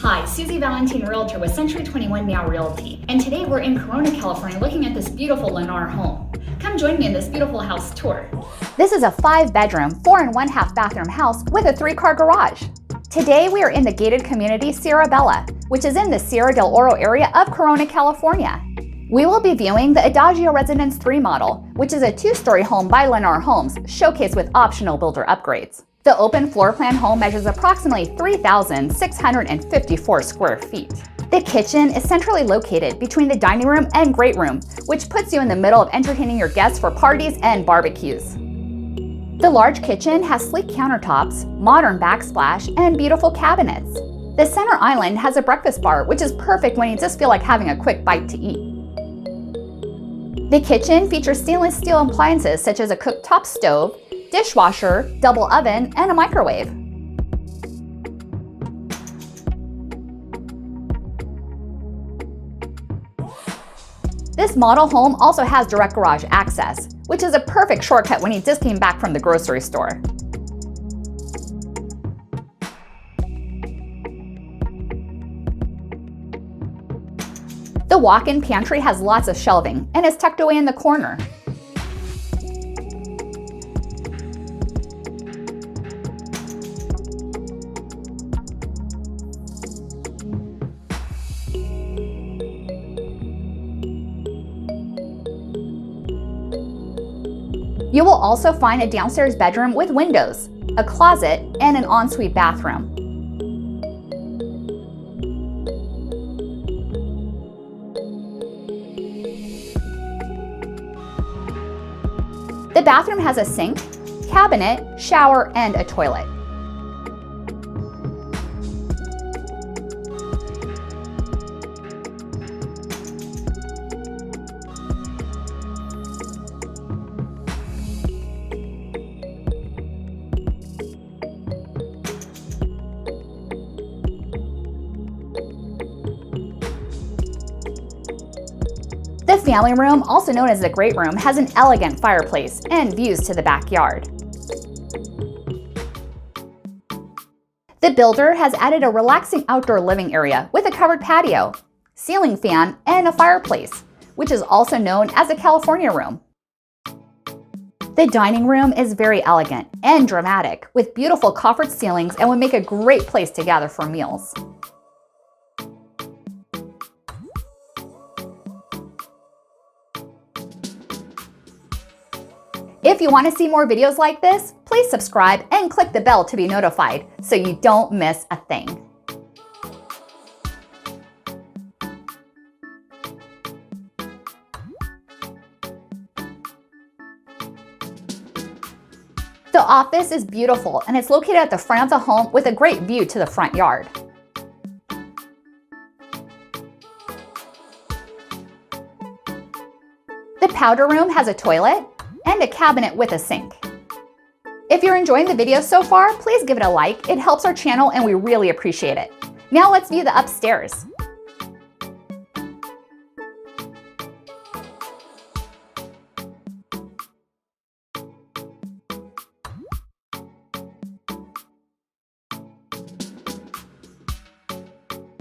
Hi, Suzy Valentin, Realtor with Century 21 Now Realty. And today we're in Corona, California looking at this beautiful Lennar home. Come join me in this beautiful house tour. This is a 5-bedroom, 4 and 1/2 bathroom house with a 3-car garage. Today we are in the gated community Sierra Bella, which is in the Sierra Del Oro area of Corona, California. We will be viewing the Adagio Residence 3 model, which is a 2-story home by Lennar Homes, showcased with optional builder upgrades. The open floor plan home measures approximately 3,654 square feet. The kitchen is centrally located between the dining room and great room, which puts you in the middle of entertaining your guests for parties and barbecues. The large kitchen has sleek countertops, modern backsplash, and beautiful cabinets. The center island has a breakfast bar, which is perfect when you just feel like having a quick bite to eat. The kitchen features stainless steel appliances such as a cooktop stove, dishwasher, double oven, and a microwave. This model home also has direct garage access, which is a perfect shortcut when you just came back from the grocery store. The walk-in pantry has lots of shelving and is tucked away in the corner. You will also find a downstairs bedroom with windows, a closet, and an ensuite bathroom. The bathroom has a sink, cabinet, shower, and a toilet. The family room, also known as the great room, has an elegant fireplace and views to the backyard. The builder has added a relaxing outdoor living area with a covered patio, ceiling fan, and a fireplace, which is also known as a California room. The dining room is very elegant and dramatic, with beautiful coffered ceilings, and would make a great place to gather for meals. If you want to see more videos like this, please subscribe and click the bell to be notified so you don't miss a thing. The office is beautiful and it's located at the front of the home with a great view to the front yard. The powder room has a toilet and a cabinet with a sink. If you're enjoying the video so far, please give it a like. It helps our channel and we really appreciate it. Now let's view the upstairs.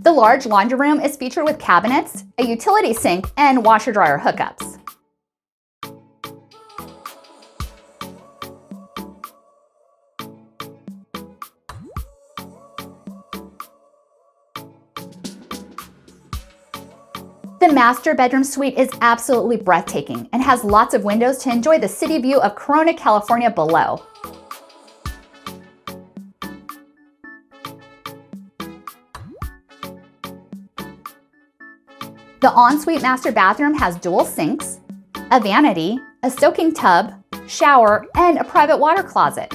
The large laundry room is featured with cabinets, a utility sink, and washer-dryer hookups. The master bedroom suite is absolutely breathtaking and has lots of windows to enjoy the city view of Corona, California below. The ensuite master bathroom has dual sinks, a vanity, a soaking tub, shower, and a private water closet.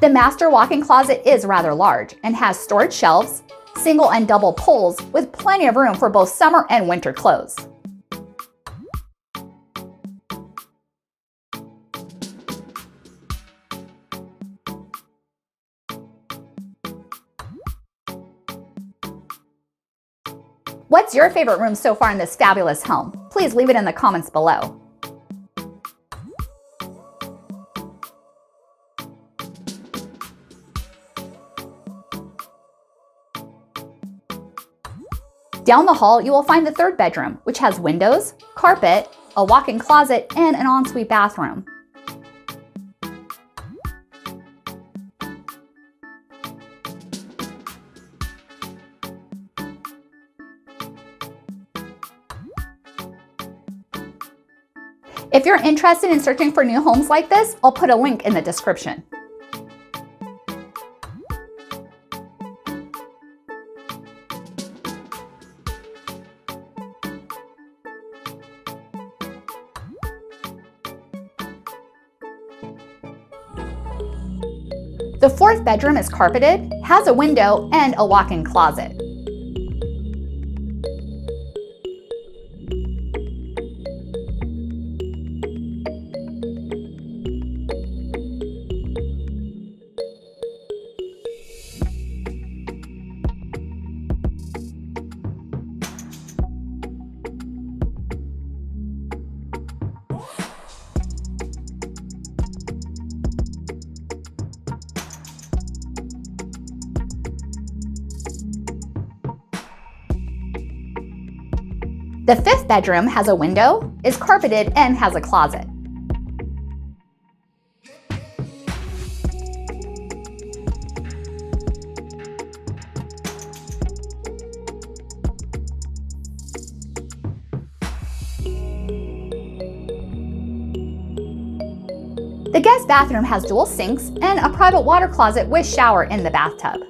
The master walk-in closet is rather large and has storage shelves, single and double pulls with plenty of room for both summer and winter clothes. What's your favorite room so far in this fabulous home? Please leave it in the comments below. Down the hall, you will find the third bedroom, which has windows, carpet, a walk-in closet, and an ensuite bathroom. If you're interested in searching for new homes like this, I'll put a link in the description. The fourth bedroom is carpeted, has a window, and a walk-in closet. The fifth bedroom has a window, is carpeted, and has a closet. The guest bathroom has dual sinks and a private water closet with shower in the bathtub.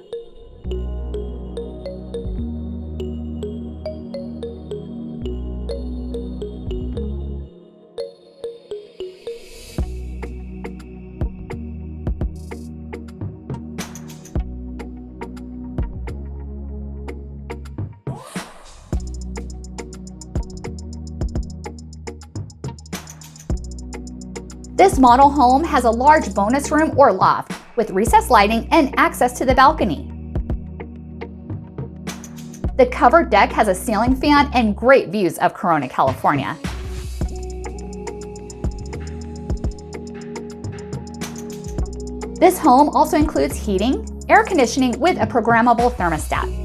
This model home has a large bonus room or loft with recessed lighting and access to the balcony. The covered deck has a ceiling fan and great views of Corona, California. This home also includes heating, air conditioning with a programmable thermostat.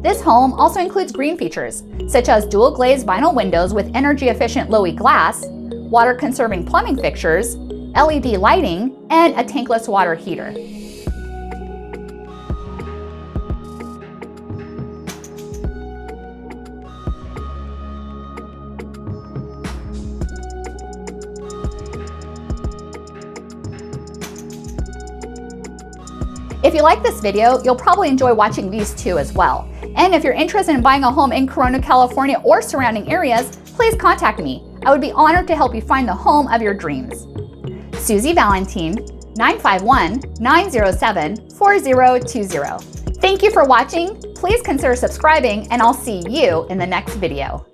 This home also includes green features, such as dual glazed vinyl windows with energy-efficient Low-E glass, water-conserving plumbing fixtures, LED lighting, and a tankless water heater. If you like this video, you'll probably enjoy watching these two as well. And if you're interested in buying a home in Corona, California or surrounding areas, please contact me. I would be honored to help you find the home of your dreams. Suzy Valentin, 951-907-4020. Thank you for watching. Please consider subscribing and I'll see you in the next video.